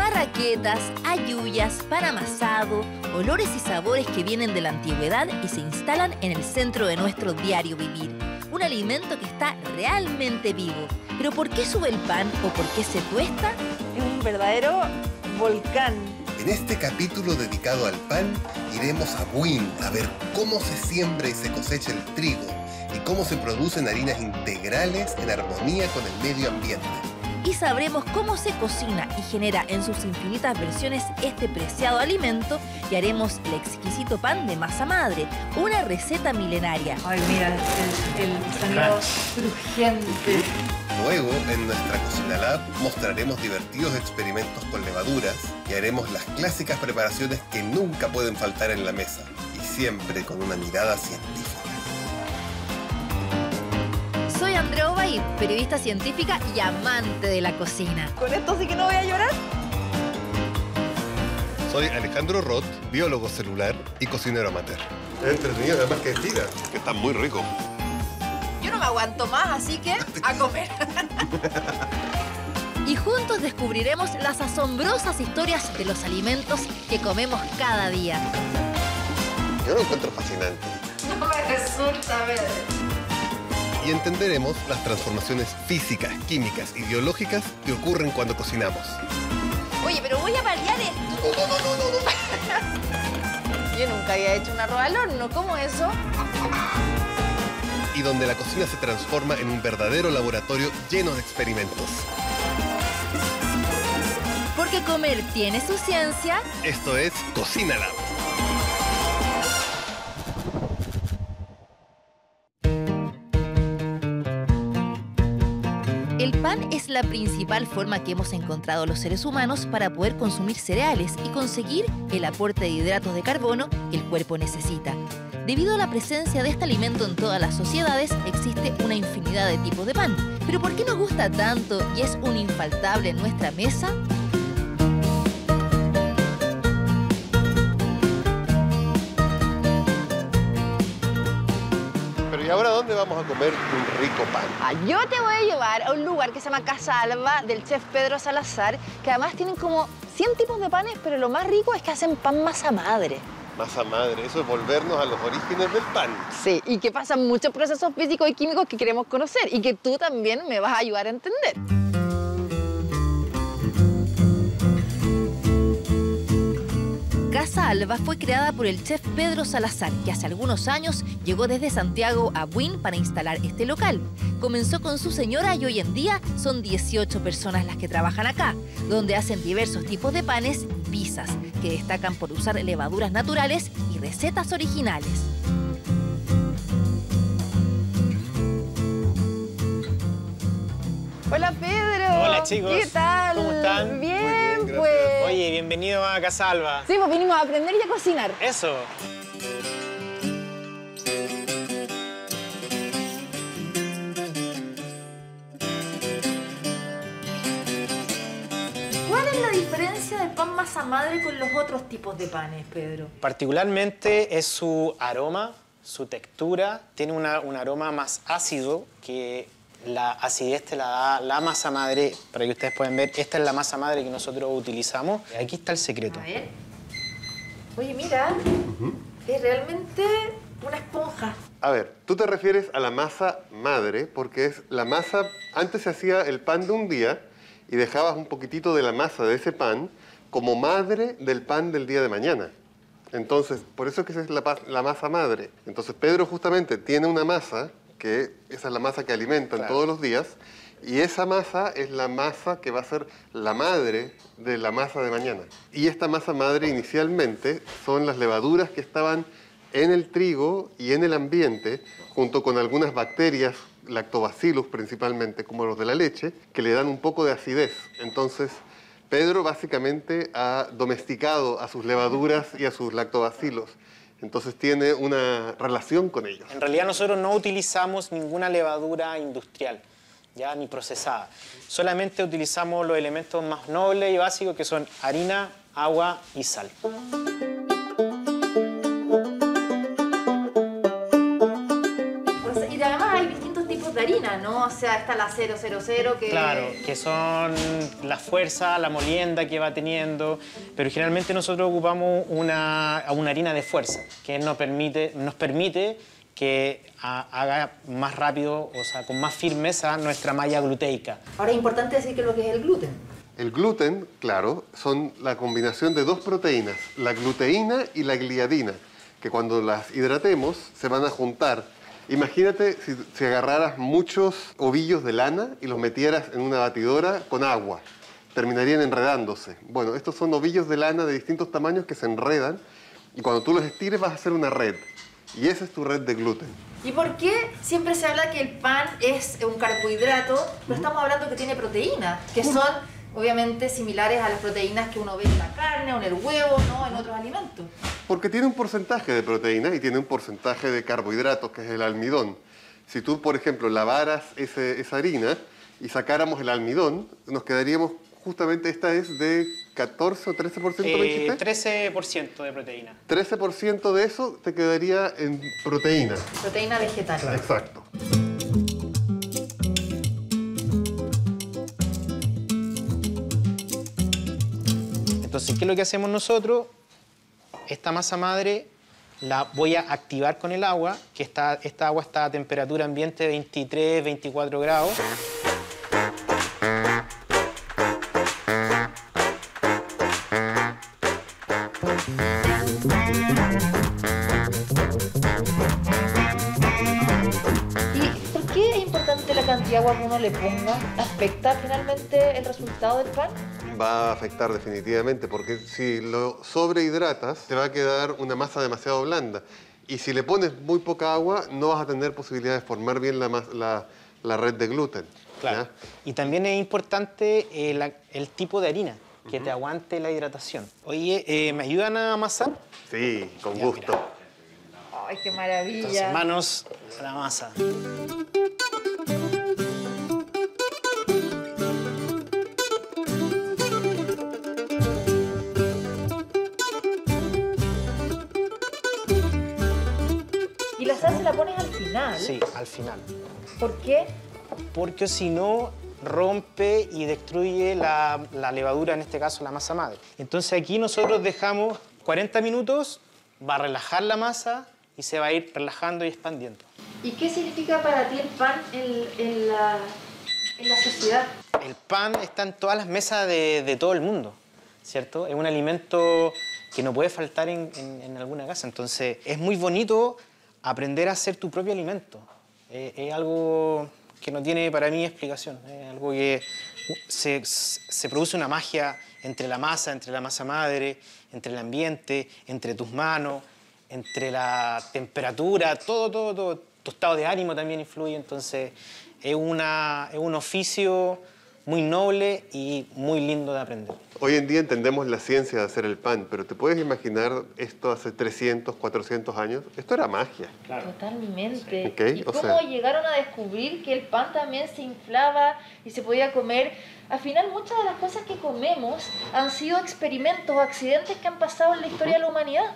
Marraquetas, halluyas, pan amasado, olores y sabores que vienen de la antigüedad y se instalan en el centro de nuestro diario vivir. Un alimento que está realmente vivo. ¿Pero por qué sube el pan o por qué se tuesta? Es un verdadero volcán. En este capítulo dedicado al pan, iremos a Buin a ver cómo se siembra y se cosecha el trigo y cómo se producen harinas integrales en armonía con el medio ambiente. Y sabremos cómo se cocina y genera en sus infinitas versiones este preciado alimento y haremos el exquisito pan de masa madre, una receta milenaria. Ay, mira, el sonido crujiente. Luego, en nuestra Cocina Lab, mostraremos divertidos experimentos con levaduras y haremos las clásicas preparaciones que nunca pueden faltar en la mesa, y siempre con una mirada científica. Soy Andrea Ovaí, periodista científica y amante de la cocina. ¿Con esto sí que no voy a llorar? Soy Alejandro Roth, biólogo celular y cocinero amateur. Es entretenido, además que estira, que está muy rico. Yo no me aguanto más, así que a comer. Y juntos descubriremos las asombrosas historias de los alimentos que comemos cada día. Yo lo encuentro fascinante. No me resulta ver. Y entenderemos las transformaciones físicas, químicas y biológicas que ocurren cuando cocinamos. Oye, pero voy a variar esto. Yo nunca había hecho un arroz al horno. ¿Cómo eso? Y donde la cocina se transforma en un verdadero laboratorio lleno de experimentos. Porque comer tiene su ciencia. Esto es Cocina Lab. El pan es la principal forma que hemos encontrado los seres humanos para poder consumir cereales y conseguir el aporte de hidratos de carbono que el cuerpo necesita. Debido a la presencia de este alimento en todas las sociedades, existe una infinidad de tipos de pan. ¿Pero por qué nos gusta tanto y es un infaltable en nuestra mesa? ¿Y ahora dónde vamos a comer un rico pan? Yo te voy a llevar a un lugar que se llama Casa Alba, del chef Pedro Salazar, que además tienen como 100 tipos de panes, pero lo más rico es que hacen pan masa madre. Masa madre, eso es volvernos a los orígenes del pan. Sí, y que pasan muchos procesos físicos y químicos que queremos conocer y que tú también me vas a ayudar a entender. Casa Alba fue creada por el chef Pedro Salazar, que hace algunos años llegó desde Santiago a Buin para instalar este local. Comenzó con su señora y hoy en día son 18 personas las que trabajan acá, donde hacen diversos tipos de panes y pizzas, que destacan por usar levaduras naturales y recetas originales. Hola Pedro. Hola chicos. ¿Qué tal? ¿Cómo están? Bien, Muy bien, pues. Oye, bienvenido a Casa Alba. Sí, pues vinimos a aprender y a cocinar. Eso. ¿Cuál es la diferencia del pan masa madre con los otros tipos de panes, Pedro? Particularmente es su aroma, su textura. Tiene un aroma más ácido que la acidez te la da la masa madre. Para que ustedes puedan ver, esta es la masa madre que nosotros utilizamos. Aquí está el secreto. A ver. Oye, mira, es realmente una esponja. A ver, tú te refieres a la masa madre porque es la masa... Antes se hacía el pan de un día y dejabas un poquitito de la masa de ese pan como madre del pan del día de mañana. Entonces, por eso es que esa es la masa madre. Entonces, Pedro justamente tiene una masa, que esa es la masa que alimentan todos los días, y esa masa es la masa que va a ser la madre de la masa de mañana. Y esta masa madre inicialmente son las levaduras que estaban en el trigo y en el ambiente, junto con algunas bacterias, lactobacillus principalmente, como los de la leche, que le dan un poco de acidez. Entonces, Pedro básicamente ha domesticado a sus levaduras y a sus lactobacillus. Entonces tiene una relación con ellos. En realidad nosotros no utilizamos ninguna levadura industrial, ya ni procesada. Solamente utilizamos los elementos más nobles y básicos que son harina, agua y sal. Y además hay distintos tipos de harina, ¿no? o sea, está la 000 que... Claro, que son la fuerza, la molienda que va teniendo, pero generalmente nosotros ocupamos una harina de fuerza, que nos permite que haga más rápido, o sea, con más firmeza nuestra malla gluteica. Ahora es importante decir que lo que es el gluten. El gluten, claro, son la combinación de dos proteínas, la gluteína y la gliadina, que cuando las hidratemos se van a juntar. Imagínate si agarraras muchos ovillos de lana y los metieras en una batidora con agua. Terminarían enredándose. Bueno, estos son ovillos de lana de distintos tamaños que se enredan y cuando tú los estires vas a hacer una red. Y esa es tu red de gluten. ¿Y por qué siempre se habla que el pan es un carbohidrato, pero estamos hablando que tiene proteína, que son obviamente similares a las proteínas que uno ve en la carne o en el huevo, ¿no? En otros alimentos? Porque tiene un porcentaje de proteína y tiene un porcentaje de carbohidratos, que es el almidón. Si tú, por ejemplo, lavaras esa harina y sacáramos el almidón, nos quedaríamos, justamente esta es de 14 o 13%, ¿me dijiste? 13% de proteína. 13% de eso te quedaría en proteína. Proteína vegetal. Exacto. Entonces, ¿qué es lo que hacemos nosotros? Esta masa madre la voy a activar con el agua, que esta agua está a temperatura ambiente de 23, 24 grados. ¿Y por qué es importante la cantidad de agua que uno le ponga? ¿Afecta finalmente el resultado del pan? Va a afectar definitivamente, porque si lo sobrehidratas, te va a quedar una masa demasiado blanda. Y si le pones muy poca agua, no vas a tener posibilidad de formar bien la red de gluten. Claro. ¿Ya? Y también es importante el tipo de harina, que te aguante la hidratación. Oye, ¿me ayudan a amasar? Sí, con Ya, gusto. mira. ¡Ay, qué maravilla! Entonces, manos a la masa. ¿Y la sal se la pones al final? Sí, al final. ¿Por qué? Porque si no, rompe y destruye la levadura, en este caso la masa madre. Entonces aquí nosotros dejamos 40 minutos, va a relajar la masa y se va a ir relajando y expandiendo. ¿Y qué significa para ti el pan en la sociedad? El pan está en todas las mesas de todo el mundo, ¿cierto? Es un alimento que no puede faltar en alguna casa. Entonces es muy bonito aprender a hacer tu propio alimento. Es algo que no tiene para mí explicación. Es algo que se produce una magia entre la masa madre, entre el ambiente, entre tus manos, entre la temperatura, todo. Tu estado de ánimo también influye. Entonces es un oficio muy noble y muy lindo de aprender. Hoy en día entendemos la ciencia de hacer el pan, pero ¿te puedes imaginar esto hace 300, 400 años? Esto era magia. Claro. Totalmente. Ok, ¿Y o cómo sea- llegaron a descubrir que el pan también se inflaba y se podía comer? Al final, muchas de las cosas que comemos han sido experimentos o accidentes que han pasado en la historia de la humanidad.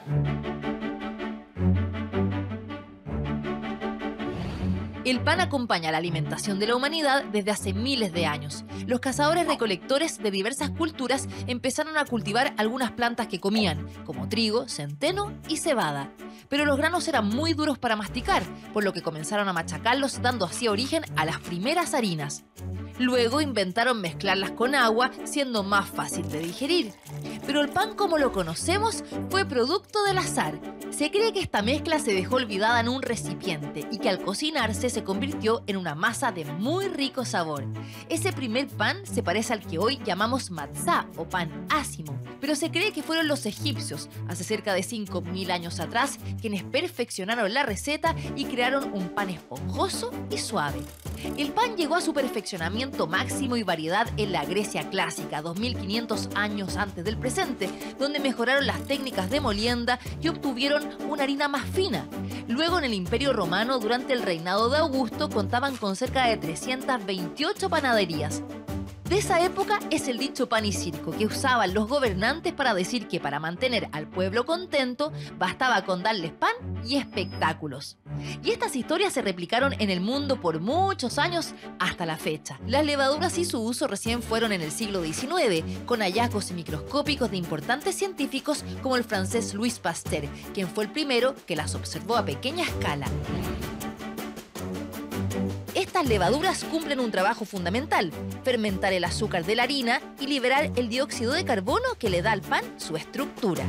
El pan acompaña la alimentación de la humanidad desde hace miles de años. Los cazadores-recolectores de diversas culturas empezaron a cultivar algunas plantas que comían, como trigo, centeno y cebada. Pero los granos eran muy duros para masticar, por lo que comenzaron a machacarlos, dando así origen a las primeras harinas. Luego inventaron mezclarlas con agua, siendo más fácil de digerir. Pero el pan como lo conocemos fue producto del azar. Se cree que esta mezcla se dejó olvidada en un recipiente y que al cocinarse se convirtió en una masa de muy rico sabor. Ese primer pan se parece al que hoy llamamos matzá o pan ácimo, pero se cree que fueron los egipcios, hace cerca de 5.000 años atrás, quienes perfeccionaron la receta y crearon un pan esponjoso y suave. El pan llegó a su perfeccionamiento máximo y variedad en la Grecia clásica, 2500 años antes del presente, donde mejoraron las técnicas de molienda y obtuvieron una harina más fina. Luego, en el Imperio Romano, durante el reinado de Augusto, contaban con cerca de 328 panaderías. De esa época es el dicho pan y circo que usaban los gobernantes para decir que para mantener al pueblo contento bastaba con darles pan y espectáculos. Y estas historias se replicaron en el mundo por muchos años hasta la fecha. Las levaduras y su uso recién fueron en el siglo XIX, con hallazgos microscópicos de importantes científicos como el francés Louis Pasteur, quien fue el primero que las observó a pequeña escala. Estas levaduras cumplen un trabajo fundamental: fermentar el azúcar de la harina y liberar el dióxido de carbono que le da al pan su estructura.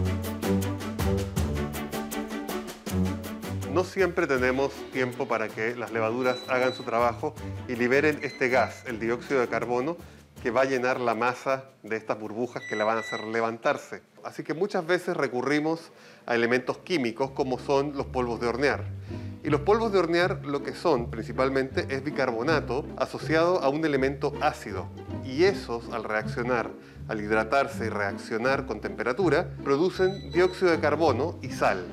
No siempre tenemos tiempo para que las levaduras hagan su trabajo y liberen este gas, el dióxido de carbono, que va a llenar la masa de estas burbujas que la van a hacer levantarse. Así que muchas veces recurrimos a elementos químicos como son los polvos de hornear. Y los polvos de hornear lo que son principalmente es bicarbonato asociado a un elemento ácido. Y esos, al reaccionar, al hidratarse y reaccionar con temperatura, producen dióxido de carbono y sal.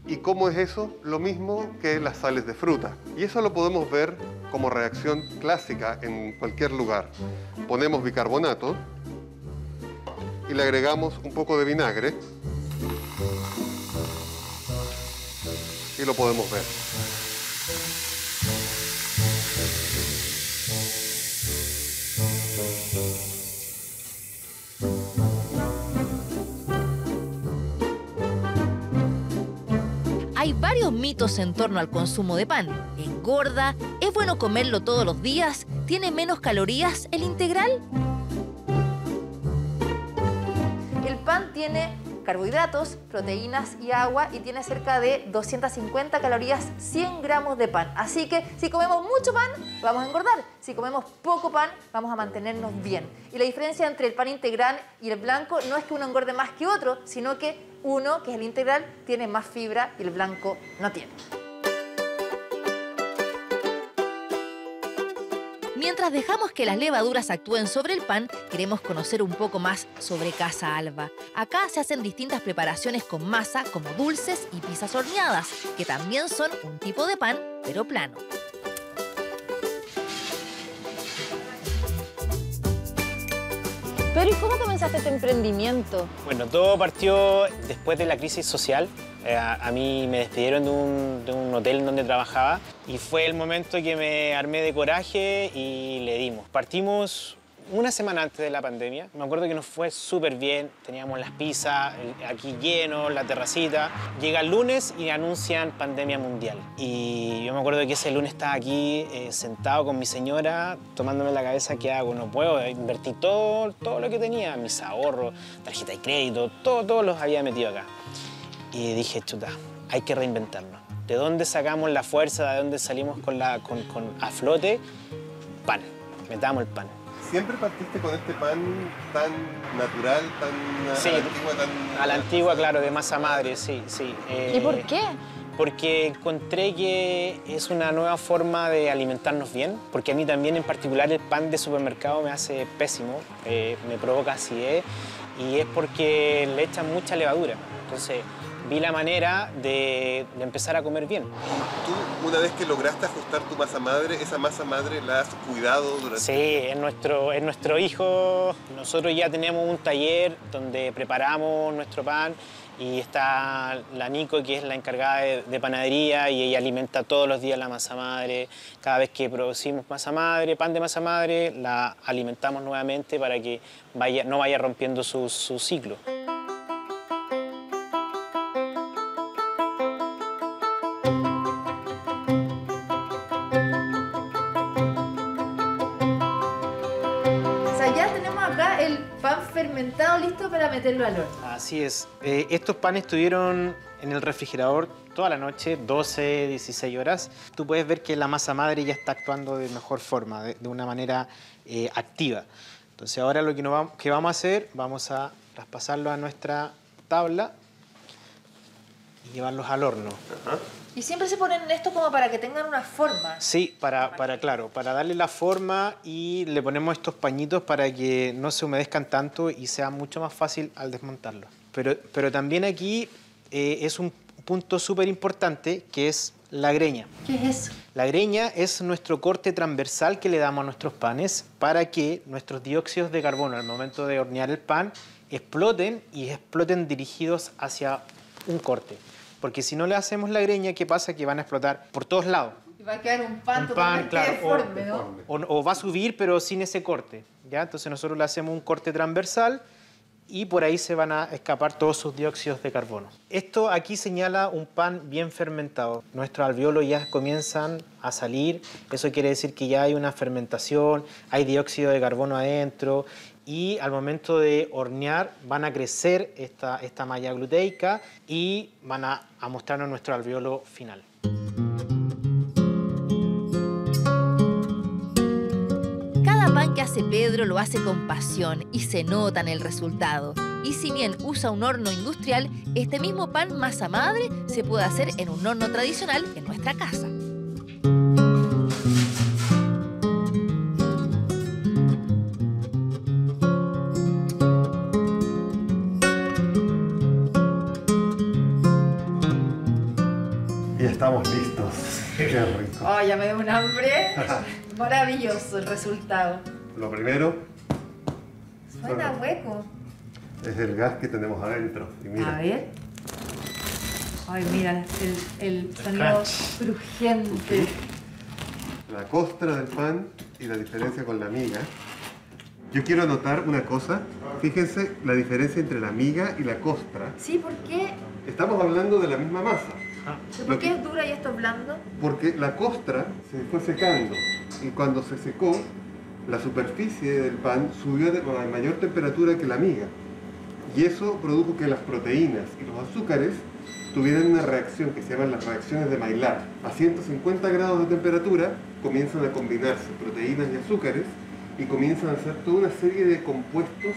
¿Y cómo es eso? Lo mismo que las sales de fruta. Y eso lo podemos ver como reacción clásica en cualquier lugar. Ponemos bicarbonato y le agregamos un poco de vinagre y lo podemos ver. Hay varios mitos en torno al consumo de pan. ¿Engorda? ¿Es bueno comerlo todos los días? ¿Tiene menos calorías el integral? El pan tiene carbohidratos, proteínas y agua y tiene cerca de 250 calorías 100 gramos de pan. Así que si comemos mucho pan, vamos a engordar. Si comemos poco pan, vamos a mantenernos bien. Y la diferencia entre el pan integral y el blanco no es que uno engorde más que otro, sino que uno, que es el integral, tiene más fibra y el blanco no tiene. Mientras dejamos que las levaduras actúen sobre el pan, queremos conocer un poco más sobre Casa Alba. Acá se hacen distintas preparaciones con masa, como dulces y pizzas horneadas, que también son un tipo de pan, pero plano. Pero ¿y cómo comenzaste este emprendimiento? Bueno, todo partió después de la crisis social. A mí me despidieron de un hotel en donde trabajaba y fue el momento que me armé de coraje y le dimos. Partimos una semana antes de la pandemia. Me acuerdo que nos fue súper bien. Teníamos las pizzas aquí llenos, la terracita. Llega el lunes y anuncian pandemia mundial. Y yo me acuerdo que ese lunes estaba aquí sentado con mi señora, tomándome la cabeza qué hago, no puedo. Invertí todo lo que tenía, mis ahorros, tarjeta de crédito, todos los había metido acá. Y dije, chuta, hay que reinventarnos. ¿De dónde sacamos la fuerza? ¿De dónde salimos a flote? Pan, metamos el pan. ¿Siempre partiste con este pan tan natural, tan sí, a la antigua? A la antigua, claro, de masa madre, sí. ¿Y por qué? Porque encontré que es una nueva forma de alimentarnos bien, porque a mí también en particular el pan de supermercado me hace pésimo, me provoca acidez, y es porque le echan mucha levadura. Entonces, vi la manera de empezar a comer bien. Tú, una vez que lograste ajustar tu masa madre, ¿esa masa madre la has cuidado durante...? Sí, es nuestro hijo. Nosotros ya tenemos un taller donde preparamos nuestro pan y está la Nico, que es la encargada de panadería, y ella alimenta todos los días la masa madre. Cada vez que producimos masa madre, pan de masa madre, la alimentamos nuevamente para que no vaya rompiendo su ciclo. Fermentado, listo para meterlo al horno. Así es. Estos panes estuvieron en el refrigerador toda la noche, 12, 16 horas. Tú puedes ver que la masa madre ya está actuando de mejor forma, de una manera activa. Entonces ahora lo que vamos a hacer, vamos a traspasarlo a nuestra tabla y llevarlos al horno. Ajá. ¿Y siempre se ponen esto como para que tengan una forma? Sí, para darle la forma, y le ponemos estos pañitos para que no se humedezcan tanto y sea mucho más fácil al desmontarlo. Pero también aquí es un punto súper importante, que es la greña. ¿Qué es eso? La greña es nuestro corte transversal que le damos a nuestros panes para que nuestros dióxidos de carbono al momento de hornear el pan exploten y exploten dirigidos hacia un corte. Porque si no le hacemos la greña, ¿qué pasa? Que van a explotar por todos lados. Y va a quedar un pan totalmente deforme, ¿no? O va a subir, pero sin ese corte, ¿ya? Entonces nosotros le hacemos un corte transversal y por ahí se van a escapar todos sus dióxidos de carbono. Esto aquí señala un pan bien fermentado. Nuestros alvéolos ya comienzan a salir. Eso quiere decir que ya hay una fermentación, hay dióxido de carbono adentro y al momento de hornear van a crecer esta malla gluteica y van a mostrarnos nuestro alvéolo final. Cada pan que hace Pedro lo hace con pasión y se nota en el resultado. Y si bien usa un horno industrial, este mismo pan masa madre se puede hacer en un horno tradicional en nuestra casa. Y estamos listos. Qué rico. Oh, ya me dio un hambre. Maravilloso el resultado. Lo primero Suena hueco. es el gas que tenemos adentro. Y mira, A ver. Ay, mira, el sonido crujiente. la costra del pan y la diferencia con la miga. Yo quiero anotar una cosa. Fíjense la diferencia entre la miga y la costra. Sí, ¿por qué? Estamos hablando de la misma masa. ¿Por qué es dura y esto es blando? Porque la costra se fue secando y cuando se secó, la superficie del pan subió a mayor temperatura que la miga. Y eso produjo que las proteínas y los azúcares tuvieran una reacción que se llaman las reacciones de Maillard. A 150 grados de temperatura comienzan a combinarse proteínas y azúcares y comienzan a hacer toda una serie de compuestos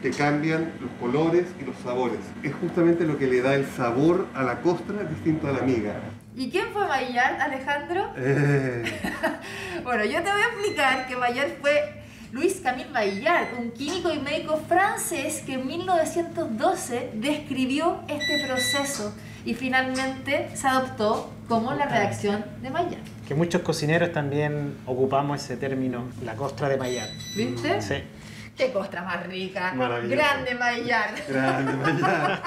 que cambian los colores y los sabores. Es justamente lo que le da el sabor a la costra distinto a la miga. ¿Y quién fue Maillard, Alejandro? Bueno, yo te voy a explicar que Maillard fue Louis Camille Maillard, un químico y médico francés que en 1912 describió este proceso y finalmente se adoptó como la reacción de Maillard. Que muchos cocineros también ocupamos ese término, la costra de Maillard. ¿Viste? Sí. ¡Qué costra más rica! Maravilloso. ¡Grande Maillard! Grande Maillard.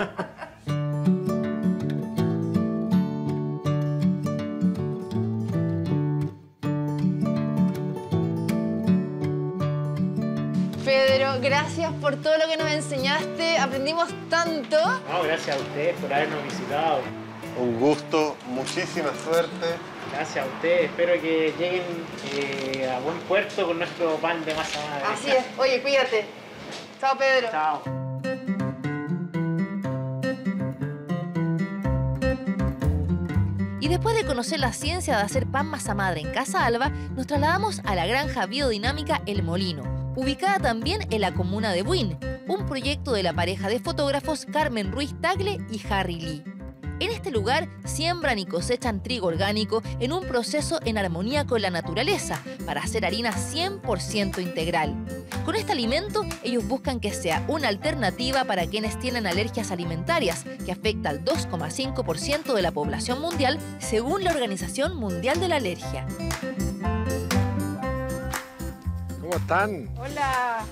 Pedro, gracias por todo lo que nos enseñaste. Aprendimos tanto. No, gracias a ustedes por habernos visitado. Un gusto, muchísima suerte. Gracias a ustedes. Espero que lleguen a buen puerto con nuestro pan de masa madre. Así es. Oye, cuídate. Chao, Pedro. Chao. Y después de conocer la ciencia de hacer pan masa madre en Casa Alba, nos trasladamos a la granja biodinámica El Molino, ubicada también en la comuna de Buin, un proyecto de la pareja de fotógrafos Carmen Ruiz Tagle y Harry Lee. En este lugar siembran y cosechan trigo orgánico en un proceso en armonía con la naturaleza para hacer harina 100% integral. Con este alimento, ellos buscan que sea una alternativa para quienes tienen alergias alimentarias, que afecta al 2,5% de la población mundial, según la Organización Mundial de la Alergia. ¿Cómo están? Hola.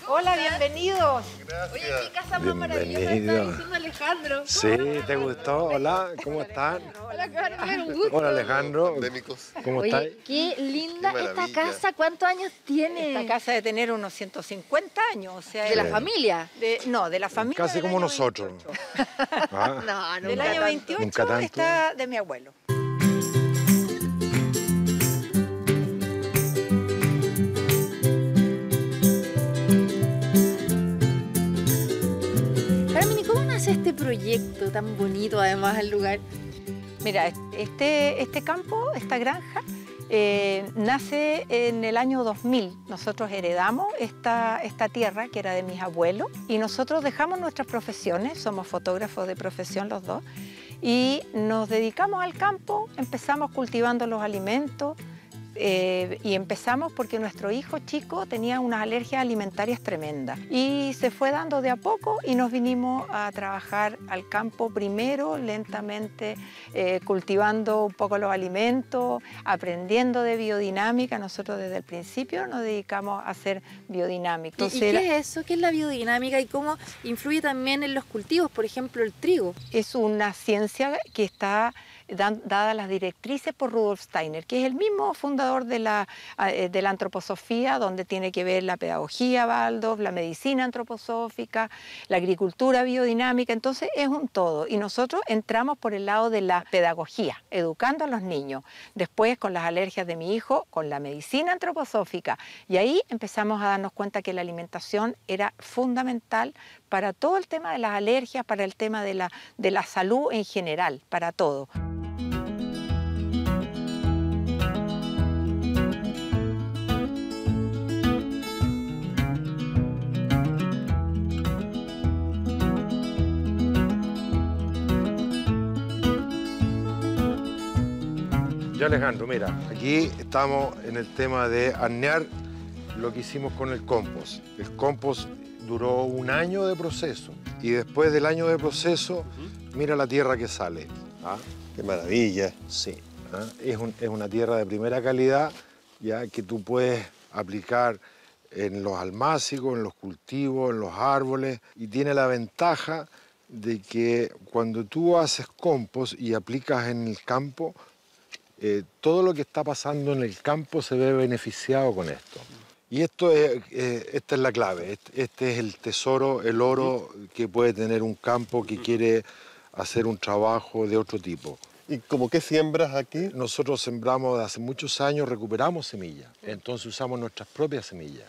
Hola, bienvenidos. Gracias. Oye, qué casa más maravillosa Bienvenido. está diciendo Alejandro. Sí, ¿te gustó? Hola, ¿cómo están? Hola, Carmen, un gusto. Hola, Alejandro. Pandémicos. ¿Cómo estás? Oye, qué linda Qué esta maravilla. casa. ¿Cuántos años tiene? Esta casa de tener unos 150 años, o sea, ¿De la Bien. familia? no, de la familia. Casi del como año nosotros. 28. Ah, No, Del año 28 Nunca tanto. está de mi abuelo. Carmen, ¿y cómo nace este proyecto tan bonito, además, el lugar? Mira, este campo, esta granja, nace en el año 2000. Nosotros heredamos esta tierra que era de mis abuelos y nosotros dejamos nuestras profesiones, somos fotógrafos de profesión los dos, y nos dedicamos al campo, empezamos cultivando los alimentos, Y empezamos porque nuestro hijo chico tenía unas alergias alimentarias tremendas y se fue dando de a poco y nos vinimos a trabajar al campo primero, lentamente, cultivando un poco los alimentos, aprendiendo de biodinámica. Nosotros desde el principio nos dedicamos a hacer biodinámica. Entonces, ¿Y qué es eso? ¿Qué es la biodinámica y cómo influye también en los cultivos? Por ejemplo, el trigo. Es una ciencia que está dadas las directrices por Rudolf Steiner, que es el mismo fundador de la antroposofía, donde tiene que ver la pedagogía Waldorf, la medicina antroposófica, la agricultura biodinámica. Entonces es un todo y nosotros entramos por el lado de la pedagogía, educando a los niños. Después, con las alergias de mi hijo, con la medicina antroposófica, y ahí empezamos a darnos cuenta que la alimentación era fundamental para todo el tema de las alergias, para el tema de la salud en general, para todo. Ya, Alejandro, mira, aquí estamos en el tema de hornear lo que hicimos con el compost. El compost duró 1 año de proceso y después del año de proceso, mira la tierra que sale. ¿Ah? ¡Qué maravilla! Sí, ¿ah? Es una tierra de primera calidad, ya que tú puedes aplicar en los almácigos, en los cultivos, en los árboles, y tiene la ventaja de que cuando tú haces compost y aplicas en el campo, todo lo que está pasando en el campo se ve beneficiado con esto. Y esta es la clave, este es el tesoro, el oro que puede tener un campo que quiere hacer un trabajo de otro tipo. ¿Y cómo qué siembras aquí? Nosotros sembramos de hace muchos años, recuperamos semillas, entonces usamos nuestras propias semillas.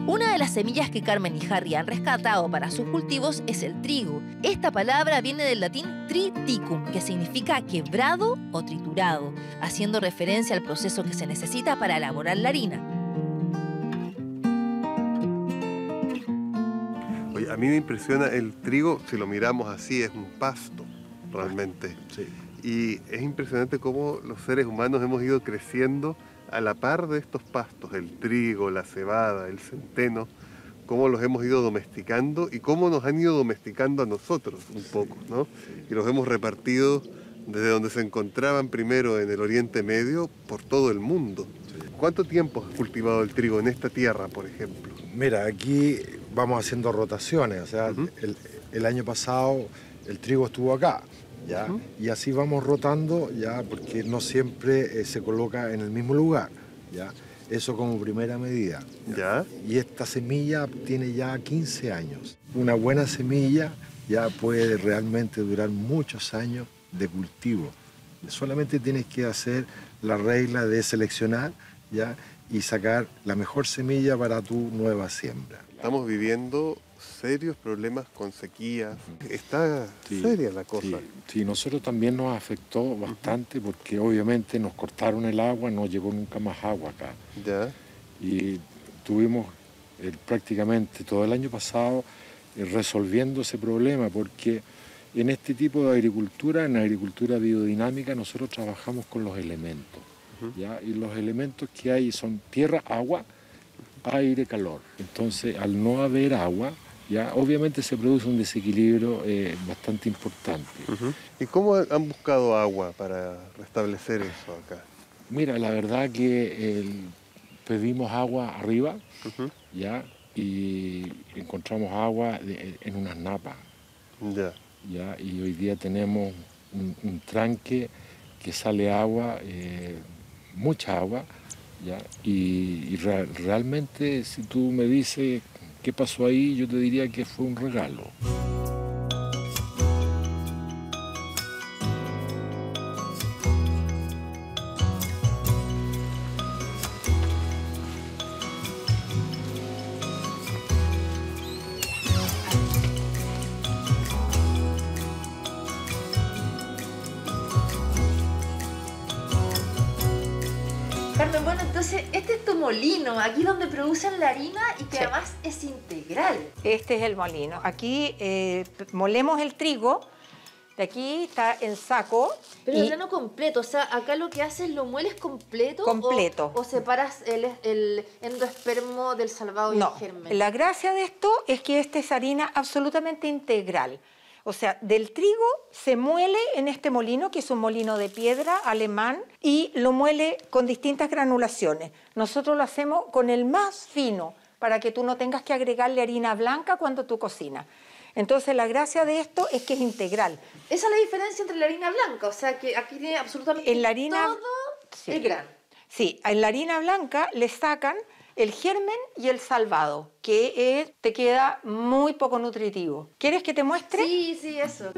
Una de las semillas que Carmen y Harry han rescatado para sus cultivos es el trigo. Esta palabra viene del latín triticum, que significa quebrado o triturado, haciendo referencia al proceso que se necesita para elaborar la harina. Oye, a mí me impresiona el trigo, si lo miramos así, es un pasto, realmente. Sí. Y es impresionante cómo los seres humanos hemos ido creciendo a la par de estos pastos, el trigo, la cebada, el centeno, cómo los hemos ido domesticando y cómo nos han ido domesticando a nosotros un poco, ¿no? Y los hemos repartido desde donde se encontraban primero en el Oriente Medio por todo el mundo. ¿Cuánto tiempo has cultivado el trigo en esta tierra, por ejemplo? Mira, aquí vamos haciendo rotaciones, o sea, el año pasado el trigo estuvo acá, ¿ya? Y así vamos rotando, ¿ya? Porque no siempre se coloca en el mismo lugar, ¿ya? Eso como primera medida. ¿Ya? Y esta semilla tiene ya 15 años. Una buena semilla ya puede realmente durar muchos años de cultivo. Solamente tienes que hacer la regla de seleccionar, ¿ya? Y sacar la mejor semilla para tu nueva siembra. Estamos viviendo serios problemas con sequías. Está seria la cosa. Sí, nosotros también nos afectó bastante porque obviamente nos cortaron el agua, no llegó nunca más agua acá. ¿Ya? Y tuvimos prácticamente todo el año pasado resolviendo ese problema porque en este tipo de agricultura, en la agricultura biodinámica, nosotros trabajamos con los elementos. ¿Ya? Y los elementos que hay son tierra, agua, aire, calor. Entonces, al no haber agua, ya obviamente se produce un desequilibrio bastante importante. ¿Y cómo han buscado agua para restablecer eso acá? Mira, la verdad que pedimos agua arriba, ya, y encontramos agua en unas napas. Ya, y hoy día tenemos un tranque que sale agua, mucha agua, ¿ya? Y realmente si tú me dices qué pasó ahí, yo te diría que fue un regalo. Carmen, bueno, entonces este es tu molino, aquí donde producen la harina y que Sí. además es integral. Este es el molino. Aquí molemos el trigo, De aquí está en saco. Pero el grano completo, o sea, acá lo que haces, ¿lo mueles completo? Completo. ¿O separas el endospermo del salvado y el germen? La gracia de esto es que esta es harina absolutamente integral. O sea, del trigo se muele en este molino, que es un molino de piedra alemán, y lo muele con distintas granulaciones. Nosotros lo hacemos con el más fino, para que tú no tengas que agregarle harina blanca cuando tú cocinas. Entonces, la gracia de esto es que es integral. Esa es la diferencia entre la harina blanca, o sea, que aquí tiene absolutamente en la harina, todo el grano. Sí, en la harina blanca le sacan el germen y el salvado, que te queda muy poco nutritivo. ¿Quieres que te muestre? Sí, sí, eso.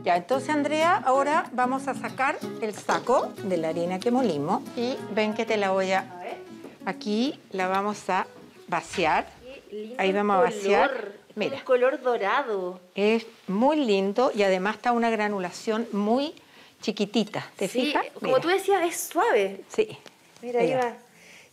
Ya, entonces, Andrea, ahora vamos a sacar el saco de la harina que molimos y ven que te la voy a... Aquí la vamos a vaciar. Ahí vamos a vaciar. Mira, un color dorado. Es muy lindo y además está una granulación muy chiquitita. ¿Te fijas? Como Mira. tú decías, es suave. Sí. Mira, ahí va.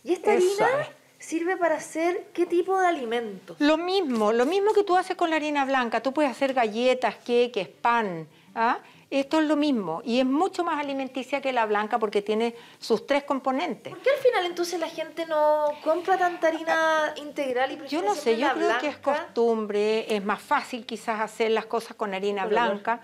¿Y esta Es harina suave. sirve para hacer qué tipo de alimentos? Lo mismo que tú haces con la harina blanca. Tú puedes hacer galletas, queques, pan. ¿Ah? Esto es lo mismo y es mucho más alimenticia que la blanca porque tiene sus 3 componentes. ¿Por qué al final entonces la gente no compra tanta harina integral y prefiere Yo no sé, siempre yo la creo que es blanca? costumbre, es más fácil quizás hacer las cosas con harina blanca.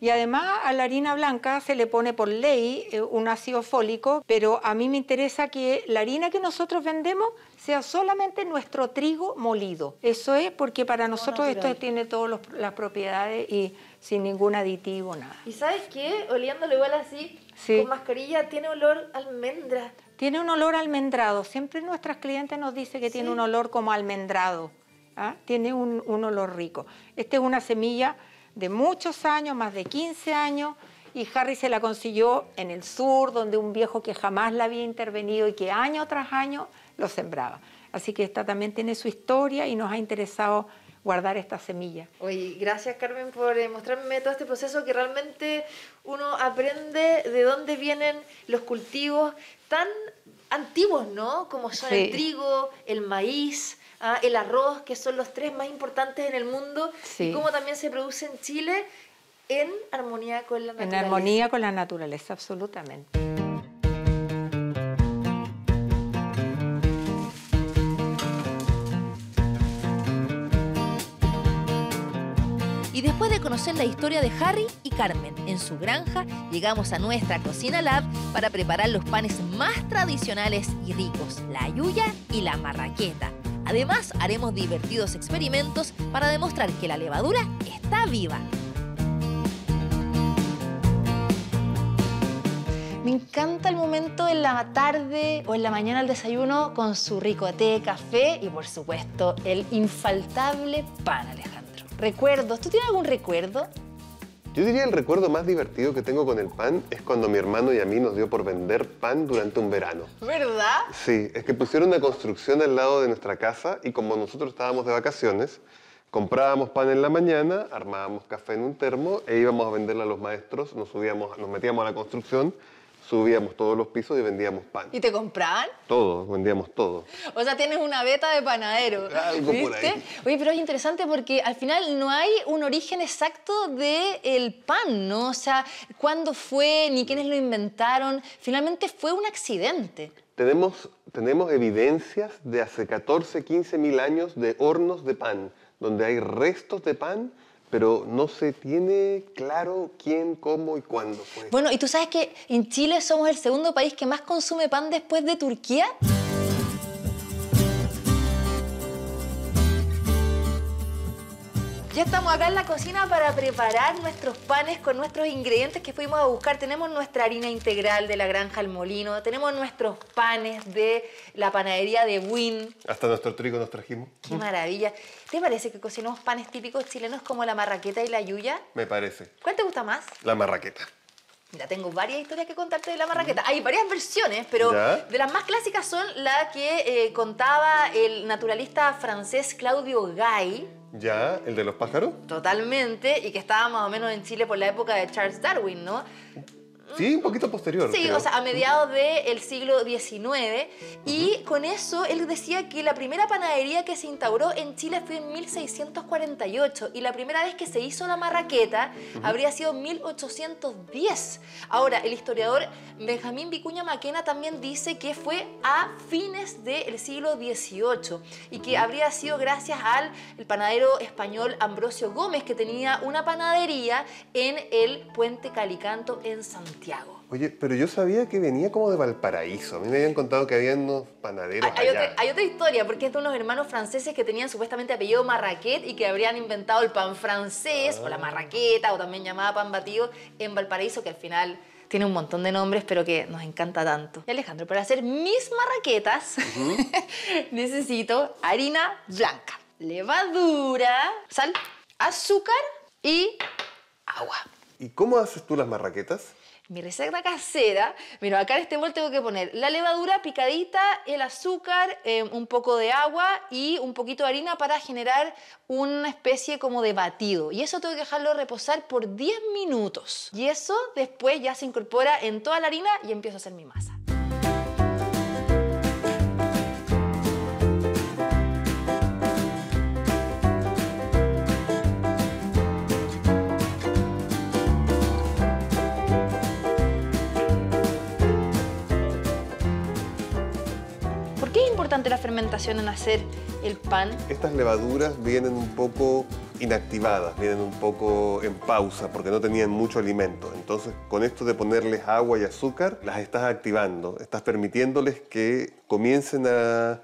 Y además a la harina blanca se le pone por ley un ácido fólico, pero a mí me interesa que la harina que nosotros vendemos sea solamente nuestro trigo molido. Eso es porque para nosotros esto tiene todas las propiedades y sin ningún aditivo, nada. ¿Y sabes qué? Oliéndolo igual así, Sí. con mascarilla, tiene olor a almendra. Tiene un olor almendrado. Siempre nuestras clientes nos dicen que tiene un olor como almendrado. ¿Ah? Tiene un olor rico. Esta es una semilla de muchos años, más de 15 años, y Harry se la consiguió en el sur, donde un viejo que jamás la había intervenido y que año tras año lo sembraba. Así que esta también tiene su historia y nos ha interesado guardar esta semilla. Oye, gracias Carmen por mostrarme todo este proceso que realmente uno aprende de dónde vienen los cultivos tan antiguos, ¿no? Como son el trigo, el maíz, el arroz, que son los 3 más importantes en el mundo, y cómo también se produce en Chile en armonía con la naturaleza. En armonía con la naturaleza, absolutamente. Y después de conocer la historia de Harry y Carmen en su granja, llegamos a nuestra Cocina Lab para preparar los panes más tradicionales y ricos, la yuya y la marraqueta. Además, haremos divertidos experimentos para demostrar que la levadura está viva. Me encanta el momento en la tarde o en la mañana al desayuno con su rico té, café y, por supuesto, el infaltable pan, Alejandro. ¿Recuerdos? ¿Tú tienes algún recuerdo? Yo diría el recuerdo más divertido que tengo con el pan es cuando mi hermano y a mí nos dio por vender pan durante un verano. ¿Verdad? Sí, es que pusieron una construcción al lado de nuestra casa y como nosotros estábamos de vacaciones, comprábamos pan en la mañana, armábamos café en un termo e íbamos a venderle a los maestros, nos metíamos a la construcción, subíamos todos los pisos y vendíamos pan. ¿Y te compraban? Todo, vendíamos todo. O sea, tienes una beta de panadero. Algo por ahí. Oye, pero es interesante porque al final no hay un origen exacto del pan, ¿no? O sea, cuándo fue, ni quiénes lo inventaron. Finalmente fue un accidente. Tenemos evidencias de hace 14, 15 mil años de hornos de pan, donde hay restos de pan, pero no se tiene claro quién, cómo y cuándo fue. Bueno, ¿y tú sabes que en Chile somos el segundo país que más consume pan después de Turquía? Ya estamos acá en la cocina para preparar nuestros panes con nuestros ingredientes que fuimos a buscar. Tenemos nuestra harina integral de la granja El Molino, tenemos nuestros panes de la panadería de Win. Hasta nuestro trigo nos trajimos. ¡Qué maravilla! ¿Te parece que cocinamos panes típicos chilenos como la marraqueta y la yuya? Me parece. ¿Cuál te gusta más? La marraqueta. Mira, tengo varias historias que contarte de la marraqueta. Hay varias versiones, pero de las más clásicas son la que contaba el naturalista francés Claudio Gay. ¿Ya? ¿El de los pájaros? Totalmente, y que estaba más o menos en Chile por la época de Charles Darwin, ¿no? Sí, un poquito posterior. Sí, creo. o sea, a mediados del siglo XIX. Y con eso él decía que la primera panadería que se instauró en Chile fue en 1648 y la primera vez que se hizo la marraqueta habría sido en 1810. Ahora, el historiador Benjamín Vicuña Maquena también dice que fue a fines del siglo XVIII y que habría sido gracias al panadero español Ambrosio Gómez, que tenía una panadería en el Puente Calicanto en Santiago. Oye, pero yo sabía que venía como de Valparaíso. A mí me habían contado que había unos panaderos allá. Hay otra historia, porque es de unos hermanos franceses que tenían supuestamente apellido Marraquet y que habrían inventado el pan francés o la marraqueta o también llamada pan batido en Valparaíso, que al final tiene un montón de nombres, pero que nos encanta tanto. Y Alejandro, para hacer mis marraquetas necesito harina blanca, levadura, sal, azúcar y agua. ¿Y cómo haces tú las marraquetas? Mi receta casera, mira, acá en este bol tengo que poner la levadura picadita, el azúcar, un poco de agua y un poquito de harina para generar una especie como de batido. Y eso tengo que dejarlo reposar por 10 minutos. Y eso después ya se incorpora en toda la harina y empiezo a hacer mi masa. La fermentación en hacer el pan. Estas levaduras vienen un poco inactivadas, vienen un poco en pausa porque no tenían mucho alimento. Entonces, con esto de ponerles agua y azúcar, las estás activando, estás permitiéndoles que comiencen a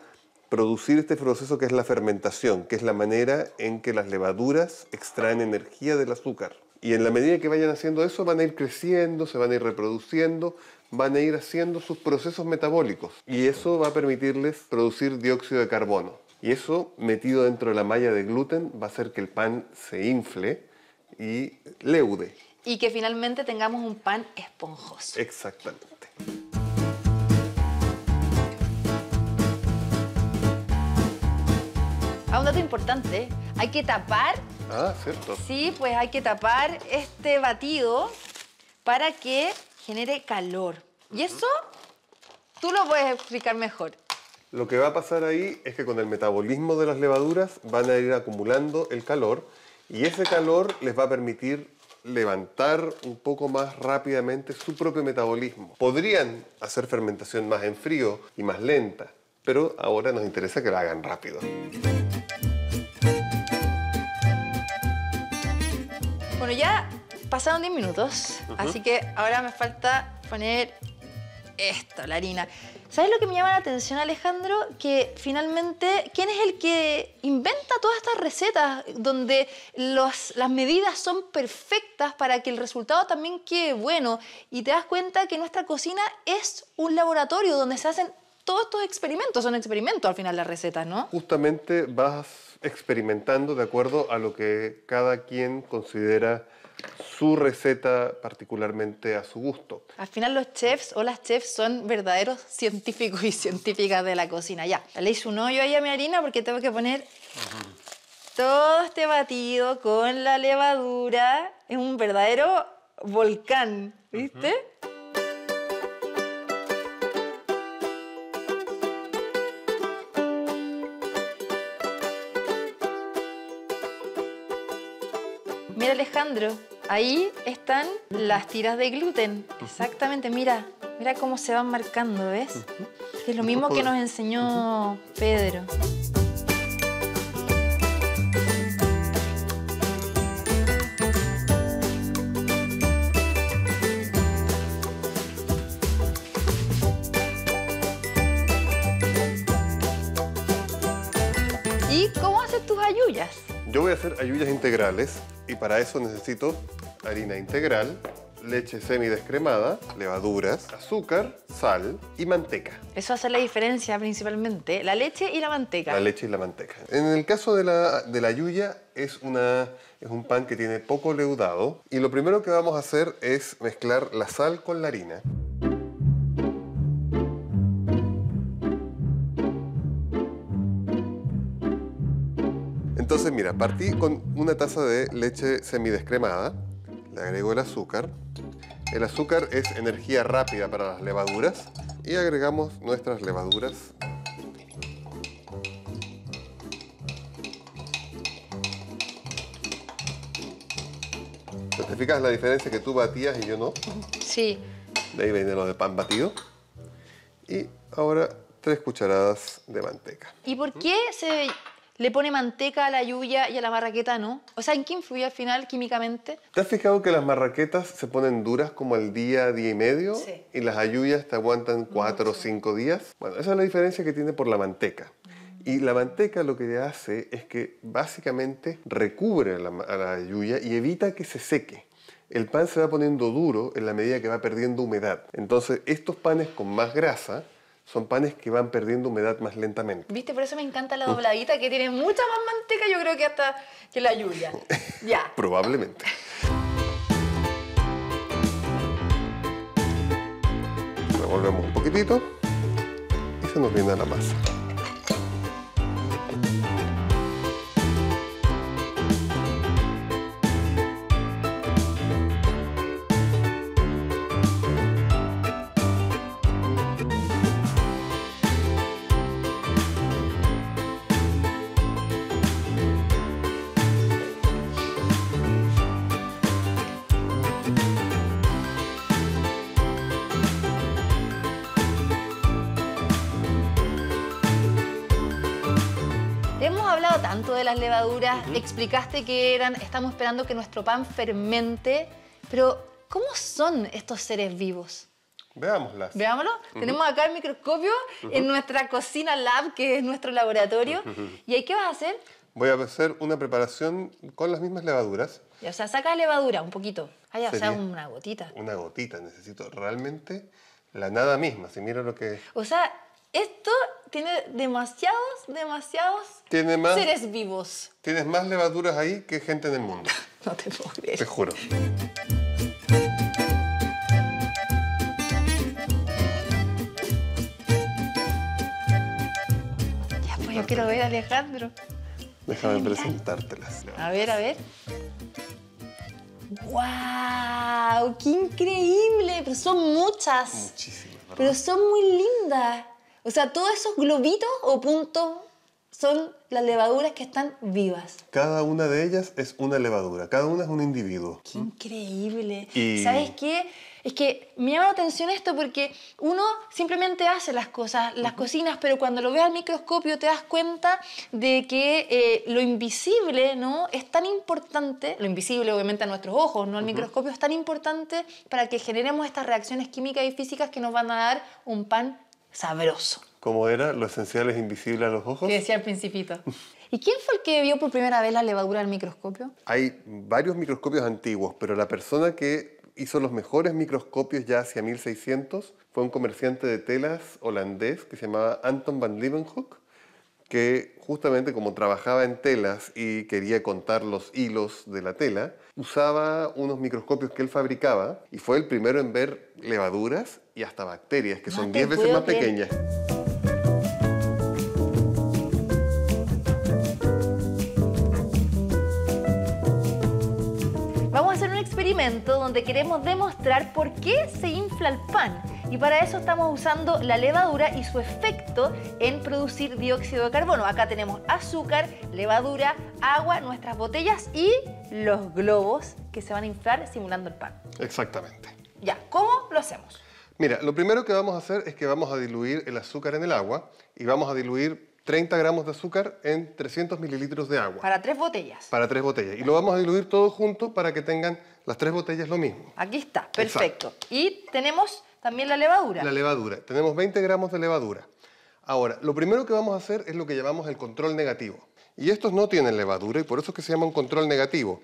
producir este proceso que es la fermentación, que es la manera en que las levaduras extraen energía del azúcar. Y en la medida que vayan haciendo eso, van a ir creciendo, se van a ir reproduciendo, van a ir haciendo sus procesos metabólicos. Y eso va a permitirles producir dióxido de carbono. Y eso, metido dentro de la malla de gluten, va a hacer que el pan se infle y leude. Y que finalmente tengamos un pan esponjoso. Exactamente. Un dato importante, hay que tapar. Ah, cierto. Sí, pues hay que tapar este batido para que genere calor. Y eso tú lo puedes explicar mejor. Lo que va a pasar ahí es que con el metabolismo de las levaduras van a ir acumulando el calor y ese calor les va a permitir levantar un poco más rápidamente su propio metabolismo. Podrían hacer fermentación más en frío y más lenta, pero ahora nos interesa que la hagan rápido. Bueno, ya pasaron 10 minutos, así que ahora me falta poner esto, la harina. ¿Sabes lo que me llama la atención, Alejandro? Que finalmente, ¿quién es el que inventa todas estas recetas donde las medidas son perfectas para que el resultado también quede bueno? Y te das cuenta que nuestra cocina es un laboratorio donde se hacen todos estos experimentos. Son experimentos al final las recetas, ¿no? Justamente vas experimentando de acuerdo a lo que cada quien considera su receta particularmente a su gusto. Al final los chefs o las chefs son verdaderos científicos y científicas de la cocina. Ya, le hice un hoyo ahí a mi harina porque tengo que poner todo este batido con la levadura. Es un verdadero volcán, ¿viste? Mira, Alejandro, ahí están las tiras de gluten. Exactamente, mira cómo se van marcando, ¿ves? Es lo mismo que nos enseñó Pedro. ¿Y cómo haces tus halluyas? Yo voy a hacer halluyas integrales y para eso necesito harina integral, leche semidescremada, levaduras, azúcar, sal y manteca. Eso hace la diferencia principalmente, la leche y la manteca. La leche y la manteca. En el caso de la hallyu es un pan que tiene poco leudado y lo primero que vamos a hacer es mezclar la sal con la harina. Entonces, mira, partí con una taza de leche semidescremada, le agrego el azúcar, El azúcar es energía rápida para las levaduras y agregamos nuestras levaduras. ¿Te fijas la diferencia que tú batías y yo no? Sí. De ahí viene lo de pan batido. Y ahora 3 cucharadas de manteca. ¿Y por qué se le pone manteca a la yuya y a la marraqueta no? O sea, ¿en qué influye al final químicamente? ¿Te has fijado que las marraquetas se ponen duras como al día, día y medio? Sí. Y las ayuyas te aguantan 4 o 5 días. Bueno, esa es la diferencia que tiene por la manteca. Y la manteca lo que hace es que básicamente recubre a la yuya y evita que se seque. El pan se va poniendo duro en la medida que va perdiendo humedad. Entonces, estos panes con más grasa son panes que van perdiendo humedad más lentamente. ¿Viste? Por eso me encanta la dobladita, que tiene mucha más manteca, yo creo que hasta que la yuya. Ya. Probablemente. Revolvemos un poquitito y se nos viene a la masa. Hemos hablado tanto de las levaduras, explicaste que estamos esperando que nuestro pan fermente, pero ¿cómo son estos seres vivos? Veámoslas. Veámoslo. Tenemos acá el microscopio en nuestra cocina lab, que es nuestro laboratorio. ¿Y ahí qué vas a hacer? Voy a hacer una preparación con las mismas levaduras. O sea, saca levadura un poquito. O sea, Sería una gotita. Una gotita, necesito realmente la nada misma. Si mira lo que... O sea, esto tiene demasiados Tiene más, seres vivos. tienes más levaduras ahí que gente en el mundo. No te puedo creer. Te juro. Ya, pues yo quiero ver a Alejandro. Déjame presentártelas. A ver, a ver. ¡Guau! ¡Qué increíble! Pero son muchas. Muchísimas, ¿verdad? Pero son muy lindas. O sea, todos esos globitos o puntos son las levaduras que están vivas. Cada una de ellas es una levadura. Cada una es un individuo. ¡Qué increíble! Y- ¿Sabes qué? Es que me llama la atención esto porque uno simplemente hace las cosas, las cocinas, pero cuando lo ves al microscopio te das cuenta de que lo invisible, ¿no? Es tan importante, lo invisible obviamente a nuestros ojos, ¿no? El microscopio es tan importante para que generemos estas reacciones químicas y físicas que nos van a dar un pan sabroso. ¿Cómo era? Lo esencial es invisible a los ojos. Que decía al principito. ¿Y quién fue el que vio por primera vez la levadura del microscopio? Hay varios microscopios antiguos, pero la persona que hizo los mejores microscopios ya hacia 1600 fue un comerciante de telas holandés que se llamaba Anton van Leeuwenhoek, que justamente como trabajaba en telas y quería contar los hilos de la tela, usaba unos microscopios que él fabricaba y fue el primero en ver levaduras y hasta bacterias, que No son te 10 veces puedo más creer. pequeñas. Vamos a hacer un experimento donde queremos demostrar por qué se infla el pan. Y para eso estamos usando la levadura y su efecto en producir dióxido de carbono. Acá tenemos azúcar, levadura, agua, nuestras botellas y los globos que se van a inflar simulando el pan. Exactamente. Ya, ¿cómo lo hacemos? Mira, lo primero que vamos a hacer es que vamos a diluir el azúcar en el agua y vamos a diluir 30 gramos de azúcar en 300 mililitros de agua. Para 3 botellas. Para 3 botellas. Y lo vamos a diluir todo junto para que tengan las 3 botellas lo mismo. Aquí está, perfecto. Y tenemos también la levadura. La levadura. Tenemos 20 gramos de levadura. Ahora, lo primero que vamos a hacer es lo que llamamos el control negativo. Y estos no tienen levadura y por eso es que se llama un control negativo.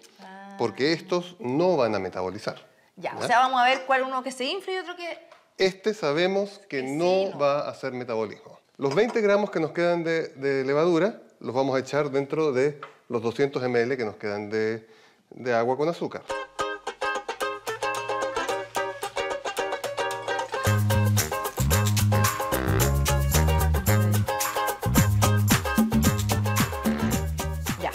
Porque estos no van a metabolizar. Ya, o sea, vamos a ver cuál uno que se infla y otro que... Este sabemos que Que sí, no no. va a hacer metabolismo. Los 20 gramos que nos quedan de levadura los vamos a echar dentro de los 200 ml que nos quedan de agua con azúcar. Ya.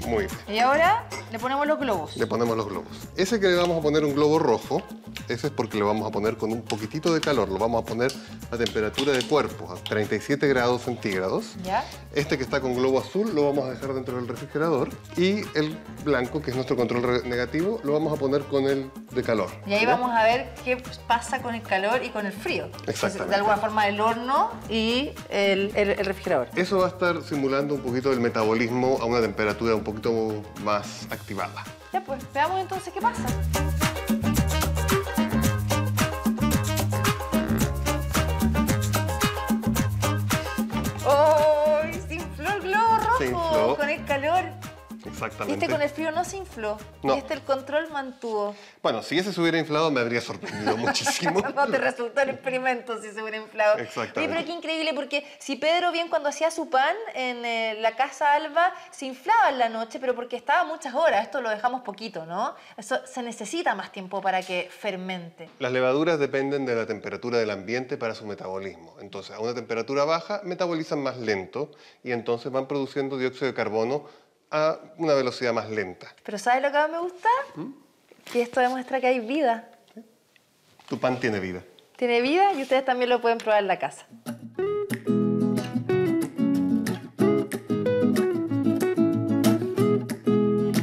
Muy bien. Y ahora le ponemos los globos. Le ponemos los globos. Ese que le vamos a poner un globo rojo ese es porque lo vamos a poner con un poquitito de calor. Lo vamos a poner a temperatura de cuerpo, a 37 grados centígrados. ¿Ya? Este que está con globo azul lo vamos a dejar dentro del refrigerador. Y el blanco, que es nuestro control negativo, lo vamos a poner con el de calor. Y ahí vamos a ver qué pasa con el calor y con el frío. Exactamente. De alguna forma el horno y el refrigerador. Eso va a estar simulando un poquito el metabolismo a una temperatura un poquito más activada. Ya pues, veamos entonces qué pasa. ¡Oh! Se infló el globo rojo. Se infló. Con el calor. Exactamente. Con el frío no se infló. No. Y el control mantuvo. Bueno, si ese se hubiera inflado me habría sorprendido muchísimo. No te resultó el experimento si se hubiera inflado. Exactamente. Oye, pero qué increíble, porque si Pedro bien cuando hacía su pan en la casa Alba se inflaba en la noche, pero porque estaba muchas horas. Esto lo dejamos poquito, ¿no? Eso se necesita más tiempo para que fermente. Las levaduras dependen de la temperatura del ambiente para su metabolismo. Entonces, a una temperatura baja metabolizan más lento y entonces van produciendo dióxido de carbono a una velocidad más lenta. Pero ¿sabes lo que más me gusta? Que esto demuestra que hay vida. Tu pan tiene vida. Tiene vida y ustedes también lo pueden probar en la casa.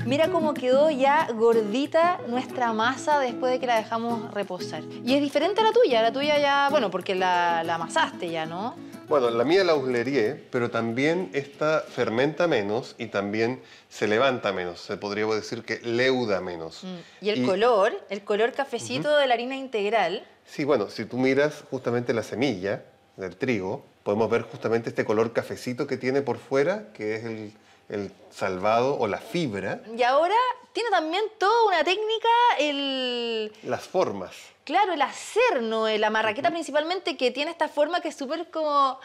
Mira cómo quedó ya gordita nuestra masa después de que la dejamos reposar. Y es diferente a la tuya ya, bueno, porque la amasaste ya, ¿no? Bueno, la mía la uslería, pero también esta fermenta menos y también se levanta menos. Se podría decir que leuda menos. Y el color cafecito de la harina integral. Sí, bueno, si tú miras justamente la semilla del trigo, podemos ver justamente este color cafecito que tiene por fuera, que es el salvado o la fibra. Y ahora tiene también toda una técnica, Las formas. Claro, el acerno, la marraqueta principalmente, que tiene esta forma que es súper como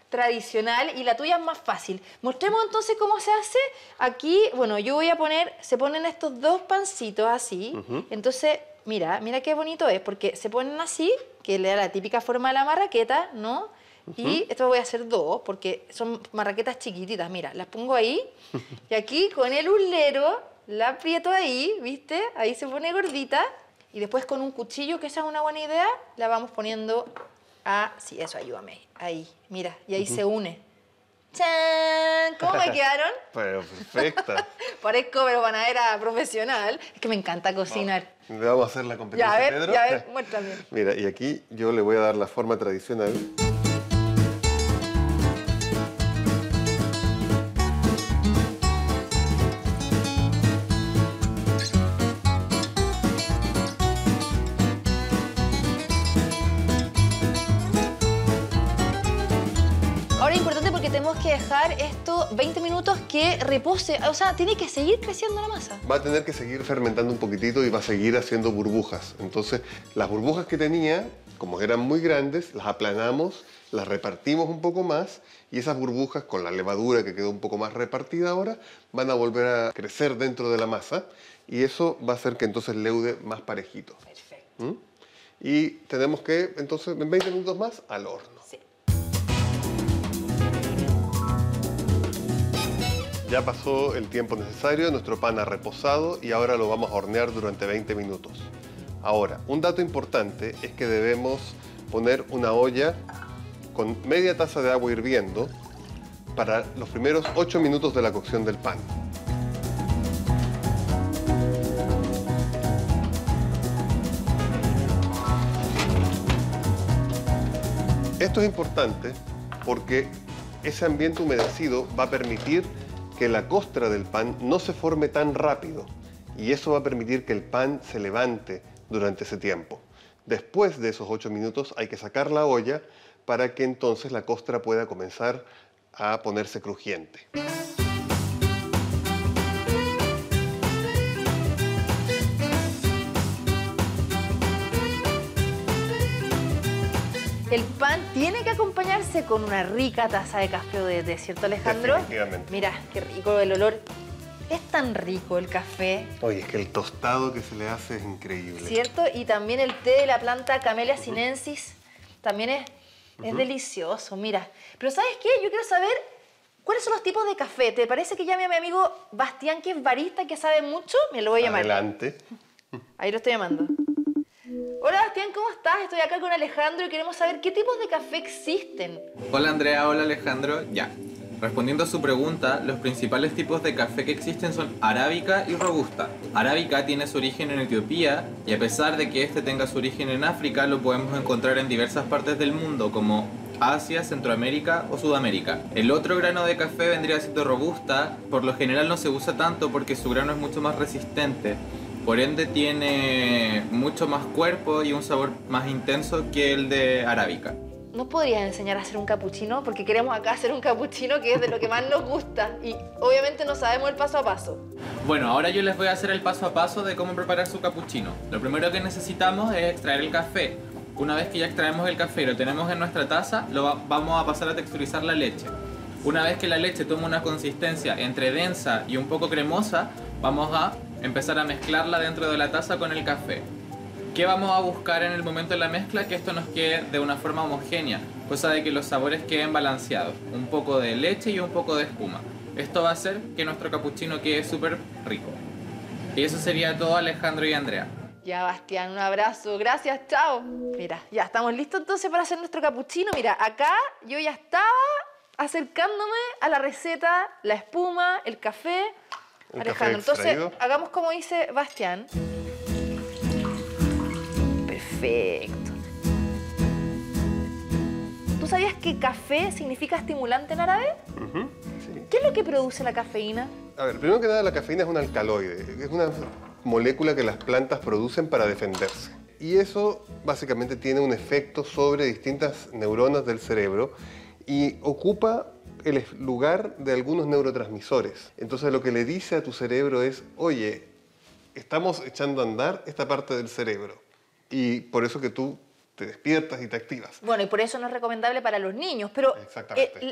tradicional y la tuya es más fácil. Mostremos entonces cómo se hace. Aquí, bueno, yo voy a poner, se ponen estos dos pancitos así. Entonces, mira qué bonito es, porque se ponen así, que le da la típica forma de la marraqueta, ¿no? Y esto voy a hacer dos, porque son marraquetas chiquititas. Mira, las pongo ahí y aquí con el uslero la aprieto ahí, ¿viste? Ahí se pone gordita. Y después con un cuchillo, que esa es una buena idea, la vamos poniendo a... Sí, eso, ayúdame. Ahí, mira, y ahí se une. ¡Chan! ¿Cómo me quedaron? Pero perfecta. Parezco pero panadera profesional. Es que me encanta cocinar. Le vamos a hacer la competencia, Pedro. Ya, a ver, muéstrame. Mira, y aquí yo le voy a dar la forma tradicional. Ahora es importante porque tenemos que dejar esto 20 minutos que repose. O sea, tiene que seguir creciendo la masa. Va a tener que seguir fermentando un poquitito y va a seguir haciendo burbujas. Entonces, las burbujas que tenía, como eran muy grandes, las aplanamos, las repartimos un poco más y esas burbujas, con la levadura que quedó un poco más repartida ahora, van a volver a crecer dentro de la masa y eso va a hacer que entonces leude más parejito. Perfecto. Y tenemos que, entonces, en 20 minutos más, al horno. Sí. Ya pasó el tiempo necesario, nuestro pan ha reposado y ahora lo vamos a hornear durante 20 minutos. Ahora, un dato importante es que debemos poner una olla con media taza de agua hirviendo para los primeros 8 minutos de la cocción del pan. Esto es importante porque ese ambiente humedecido va a permitir que la costra del pan no se forme tan rápido y eso va a permitir que el pan se levante durante ese tiempo. Después de esos 8 minutos hay que sacar la olla para que entonces la costra pueda comenzar a ponerse crujiente. El pan tiene que acompañarse con una rica taza de café o de té, ¿cierto, Alejandro? Definitivamente. Mira, qué rico el olor. Es tan rico el café, Oye, es que el tostado que se le hace es increíble. ¿cierto? Y también el té de la planta Camellia sinensis también es delicioso, mira. Pero ¿sabes qué? Yo quiero saber cuáles son los tipos de café. ¿Te parece que llame a mi amigo Bastián, que es barista, que sabe mucho? Me lo voy a llamar. Adelante. Ahí lo estoy llamando. Hola Bastián, ¿cómo estás? Estoy acá con Alejandro y queremos saber qué tipos de café existen. Hola Andrea, hola Alejandro. Ya. Respondiendo a su pregunta, los principales tipos de café que existen son arábica y robusta. Arábica tiene su origen en Etiopía y a pesar de que este tenga su origen en África, lo podemos encontrar en diversas partes del mundo como Asia, Centroamérica o Sudamérica. El otro grano de café vendría siendo robusta, por lo general no se usa tanto porque su grano es mucho más resistente. Por ende tiene mucho más cuerpo y un sabor más intenso que el de arábica. ¿Nos podrías enseñar a hacer un capuchino? Porque queremos acá hacer un capuchino que es de lo que más nos gusta y obviamente no sabemos el paso a paso. Bueno, ahora yo les voy a hacer el paso a paso de cómo preparar su capuchino. Lo primero que necesitamos es extraer el café. Una vez que ya extraemos el café y lo tenemos en nuestra taza, vamos a pasar a texturizar la leche. Una vez que la leche toma una consistencia entre densa y un poco cremosa, vamos a empezar a mezclarla dentro de la taza con el café. ¿Qué vamos a buscar en el momento de la mezcla? Que esto nos quede de una forma homogénea, cosa de que los sabores queden balanceados, un poco de leche y un poco de espuma. Esto va a hacer que nuestro capuchino quede súper rico. Y eso sería todo, Alejandro y Andrea. Ya, Bastián, un abrazo. Gracias, chao. Mira, ya estamos listos entonces para hacer nuestro capuchino. Mira, acá yo ya estaba acercándome a la receta, la espuma, el café. Alejandro, entonces hagamos como dice Bastián. Perfecto. ¿Tú sabías que café significa estimulante en árabe? Sí. ¿Qué es lo que produce la cafeína? A ver, primero que nada, la cafeína es un alcaloide. Es una molécula que las plantas producen para defenderse. Y eso básicamente tiene un efecto sobre distintas neuronas del cerebro y ocupa el lugar de algunos neurotransmisores. Entonces lo que le dice a tu cerebro es, oye, estamos echando a andar esta parte del cerebro. Y por eso que tú te despiertas y te activas. Bueno, y por eso no es recomendable para los niños, pero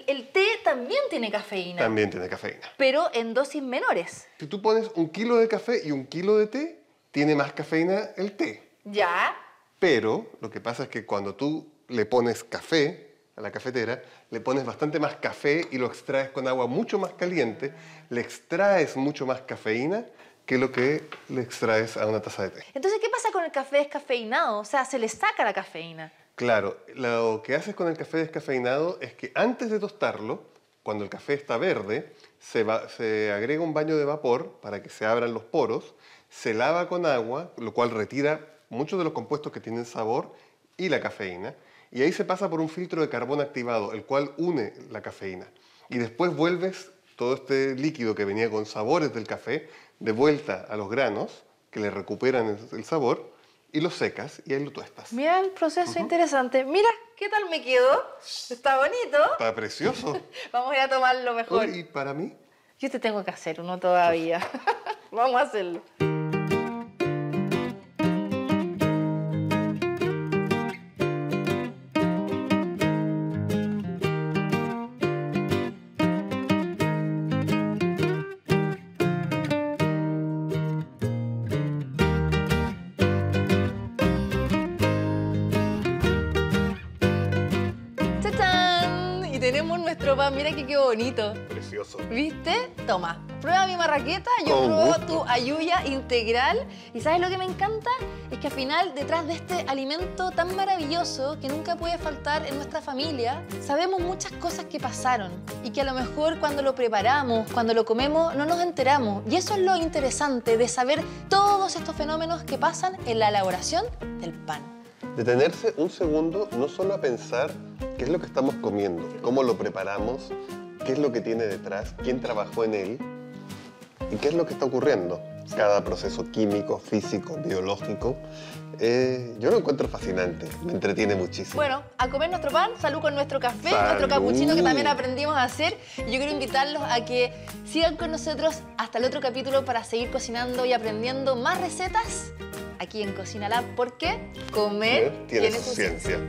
el té también tiene cafeína. También tiene cafeína. Pero en dosis menores. Si tú pones 1 kilo de café y 1 kilo de té, tiene más cafeína el té. Ya. Pero lo que pasa es que cuando tú le pones café a la cafetera, le pones bastante más café y lo extraes con agua mucho más caliente, le extraes mucho más cafeína que lo que le extraes a una taza de té. Entonces, ¿qué pasa con el café descafeinado? O sea, se le saca la cafeína. Claro, lo que haces con el café descafeinado es que antes de tostarlo, cuando el café está verde, se agrega un baño de vapor para que se abran los poros, se lava con agua, lo cual retira muchos de los compuestos que tienen sabor y la cafeína, y ahí se pasa por un filtro de carbón activado, el cual une la cafeína. Y después vuelves todo este líquido que venía con sabores del café de vuelta a los granos, que le recuperan el sabor, y lo secas y ahí lo tuestas. Mira el proceso interesante. Mira, ¿qué tal me quedó? Está bonito. Está precioso. Vamos a ir a tomarlo mejor. ¿Y para mí? Yo te tengo que hacer uno todavía. Vamos a hacerlo. Tenemos nuestro pan, mira que qué bonito. Precioso. ¿Viste? Toma, prueba mi marraqueta, yo Con pruebo gusto. tu ayuya integral. ¿Y sabes lo que me encanta? Es que al final, detrás de este alimento tan maravilloso que nunca puede faltar en nuestra familia, sabemos muchas cosas que pasaron y que a lo mejor cuando lo preparamos, cuando lo comemos, no nos enteramos. Y eso es lo interesante de saber todos estos fenómenos que pasan en la elaboración del pan. Detenerse un segundo no solo a pensar qué es lo que estamos comiendo, cómo lo preparamos, qué es lo que tiene detrás, quién trabajó en él y qué es lo que está ocurriendo. Cada proceso químico, físico, biológico, yo lo encuentro fascinante, me entretiene muchísimo. Bueno, a comer nuestro pan, salud con nuestro café, Salud. nuestro capuchino que también aprendimos a hacer. Y yo quiero invitarlos a que sigan con nosotros hasta el otro capítulo para seguir cocinando y aprendiendo más recetas aquí en Cocina Lab, porque comer tiene su ciencia.